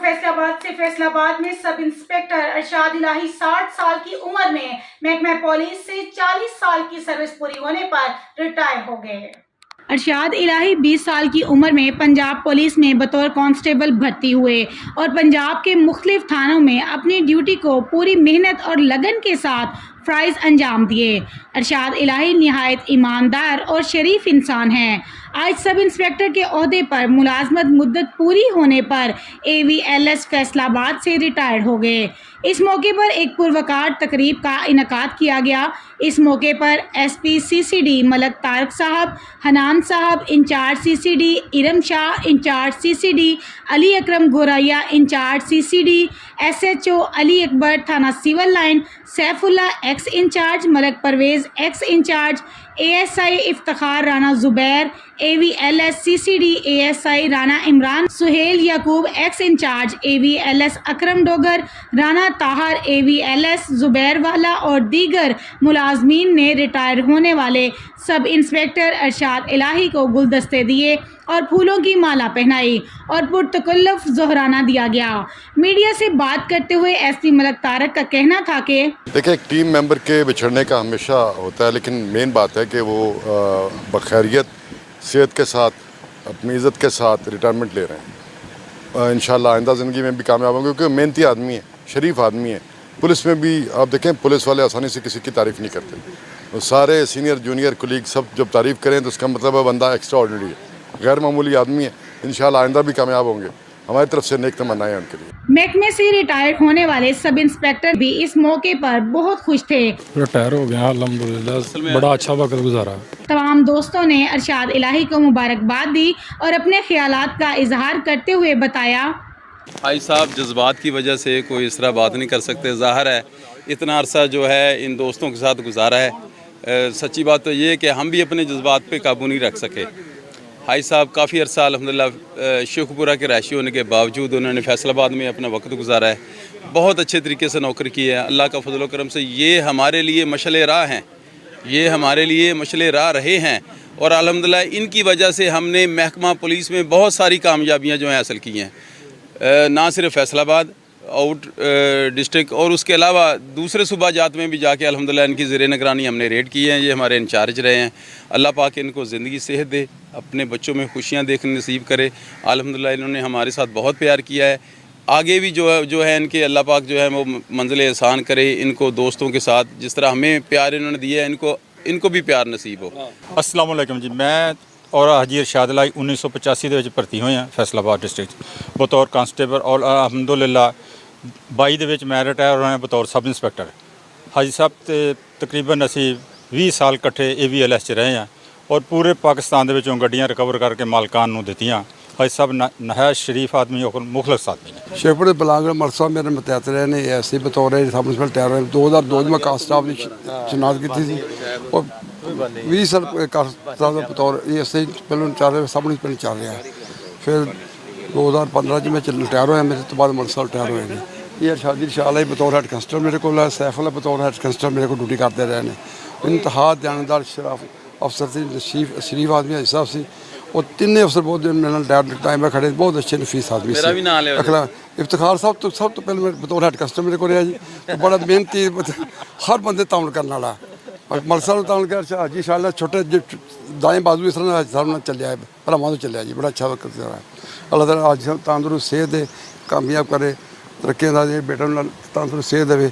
फैसलाबाद से फैसलाबाद में sub inspector Arshad इलाही 60 साल की उम्र में महकमा पुलिस से 40 साल की सर्विस पूरी होने पर रिटायर हो गए। अरशाद इलाही 20 साल की उम्र में पंजाब पुलिस में बतौर कांस्टेबल भर्ती हुए और पंजाब के मुख्तलिफ थानों में अपनी ड्यूटी को पूरी मेहनत और लगन के साथ फ़राइज़ अंजाम दिए। अरशाद इलाही निहायत ईमानदार और शरीफ इंसान हैं। आज सब इंस्पेक्टर के ओहदे पर मुलाजमत मुद्दत पूरी होने पर AVLS फैसलाबाद से रिटायर्ड हो गए। इस मौके पर एक पुरवकार तकरीब का इनकाद किया गया। इस मौके पर SP CCD मलक तारक साहब, हनान साहब incharge CCD, Iram Shah incharge CCD, Ali Akram Goraya incharge CCD, SHO Ali Akbar थाना civil line, Saifullah ex incharge, Malak Parvez ex incharge, ASI Iftikhar Rana Zubair, AVLS CCD ASI Rana Imran, Suhail Yaqoob ex incharge, AVLS Akram Dogar, Rana Tahir AVLS Zubair वाला और दीगर मुलाजमीन ने रिटायर होने वाले सब इंस्पेक्टर अरशाद इलाही को गुलदस्ते दिए और फूलों की माला पहनाई और पुरतकल्लुफ़ ज़ोहराना दिया गया। मीडिया से बात करते हुए SP मलक तारक का कहना था कि देखिए, एक टीम मेंबर के बिछड़ने का हमेशा होता है, लेकिन मेन बात है कि वो बखैरियत सेहत के साथ अपनी इज़्ज़त के साथ रिटायरमेंट ले रहे हैं। इंशाल्लाह आइंदा ज़िंदगी में भी कामयाब होंगे, क्योंकि मेहनती आदमी है, शरीफ आदमी है। पुलिस में भी आप देखें, पुलिस वाले आसानी से किसी की तारीफ़ नहीं करते। तो सारे सीनियर जूनियर कुलीग सब जब तारीफ़ करें तो उसका मतलब है बंदा एक्स्ट्रा ऑर्डिनरी है, गैर मामूली आदमी है। इंशाल्लाह आइंदा भी कामयाब होंगे। हमारी तरफ से नेक तमन्नाएं हैं उनके लिए। महकमे से रिटायर होने वाले सब इंस्पेक्टर भी इस मौके पर बहुत खुश थे। रिटायर हो गया अल्हम्दुलिल्लाह, बड़ा अच्छा वक्त गुजारा। तमाम दोस्तों ने अरशाद इलाही को मुबारकबाद दी और अपने ख्यालात का इजहार करते हुए बताया, भाई साहब जज्बात की वजह से कोई इस तरह बात नहीं कर सकते। ज़ाहिर है इतना अरसा जो है इन दोस्तों के साथ गुजारा है। सच्ची बात तो ये है कि हम भी अपने जज्बात पे काबू नहीं रख सके। भाई साहब काफ़ी अरसा अल्हम्दुलिल्लाह शेखपुरा के रहायशी होने के बावजूद उन्होंने फैसलाबाद में अपना वक्त गुजारा है। बहुत अच्छे तरीके से नौकरी की है। अल्लाह का फजल व करम से ये हमारे लिए मशले राह हैं, ये हमारे लिए मशले राह रहे हैं और अल्हम्दुलिल्लाह इनकी वजह से हमने महकमा पुलिस में बहुत सारी कामयाबियाँ जो हैं हासिल की हैं। ना सिर्फ फैसलाबाद आउट डिस्ट्रिक्ट और उसके अलावा दूसरे सूबा जात में भी जाके अल्हम्दुलिल्लाह इनकी ज़ेर निगरानी हमने रेड की हैं। ये हमारे इंचार्ज रहे हैं। अल्लाह पाक इनको ज़िंदगी सेहत दे, अपने बच्चों में खुशियाँ देखने नसीब करे। अल्हम्दुलिल्लाह इन्होंने हमारे साथ बहुत प्यार किया है। आगे भी जो है इनके अल्लाह पाक जो है वो मंजिल एहसान करे। इनको दोस्तों के साथ जिस तरह हमें प्यार इन्होंने दिया है, इनको भी प्यार नसीब हो। अस्सलाम वालेकुम जी, मैं और हाजी अरशाद इलाही 1985 ਦੇ ਵਿੱਚ ਭਰਤੀ ਹੋਏ ਹਾਂ फैसलाबाद डिस्ट्रिक्ट बतौर कांस्टेबल और अलहमदुलिल्लाह 22 ਦੇ ਵਿੱਚ मैं रिटायर होया बतौर सब इंस्पेक्टर। हाजी साहब ਤੇ तकरीबन ਅਸੀਂ 20 ਸਾਲ ਇਕੱਠੇ AVLS 'ਚ ਰਹੇ ਹਾਂ और पूरे पाकिस्तान ਦੇ ਵਿੱਚੋਂ ਗੱਡੀਆਂ ਰਿਕਵਰ ਕਰਕੇ ਮਾਲਕਾਂ ਨੂੰ ਦਿੱਤੀਆਂ। हाजी साहब नहायत शरीफ आदमी और मुखलस आदमी ने। शेखपुर बलांगड़ मरसा मेरे मुतहत रहे ने ऐसे बतौर सब इंस्पेक्टर तैयार हुए। 2002 में कास्ट स्टाफ की शिनाख्त की थी और 20 साल कास्ट स्टाफ बतौर ऐसे पहले चल रहे सब इंस्पेक्टर चल रहा है। फिर 2015 में रिटायर होया, मेरे तो बाद मरसा रिटायर हुए हैं। ये अरशाद शाह बतौर हैड कांस्टेबल मेरे को, सैफुल्ला बतौर हैड कांस्टेबल मेरे को ड्यूटी करते रहे हैं। इंतहा ध्यानदार शराफ अफसर से शरीफ आदमी हिसाब से और तीन अफसर बहुत टाइम में खड़े, बहुत अच्छे नफीस आदमी से। अखला इफ्तिखार साहब तो सब तो पहले मेरे बतौर हैड कांस्टेबल मेरे को रहा जी, तो बड़ा मेहनती हर बंदे ताउन करने वाला और मरसा ताउन कर हाजी शाह छोटे दाएं बाजू इस तरह साहब चलिया है, भरावां तो चलिया जी, बड़ा अच्छा वक्त गुजारा है। अल्लाह ताला आज तंदुरुस्त सेहत दे, कामयाब करे, तरक्की दा बेटा तंदुरुस्त सेहत देवे,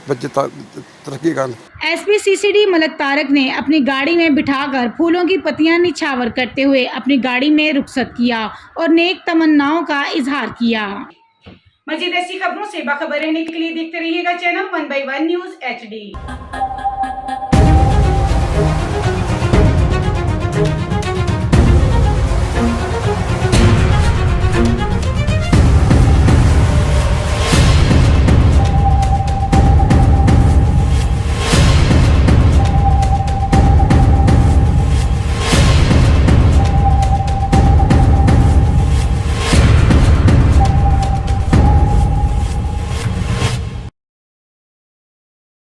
बच्चे तरक्की करन। SP CCD मलक तारक ने अपनी गाड़ी में बिठाकर फूलों की पत्तियां निछावर करते हुए अपनी गाड़ी में रुखसत किया और नेक तमन्नाओं का इजहार किया। मज़ीद ऐसी खबरों से बाखबर रहने के लिए देखते रहिएगा चैनल 1/1 न्यूज़ HD।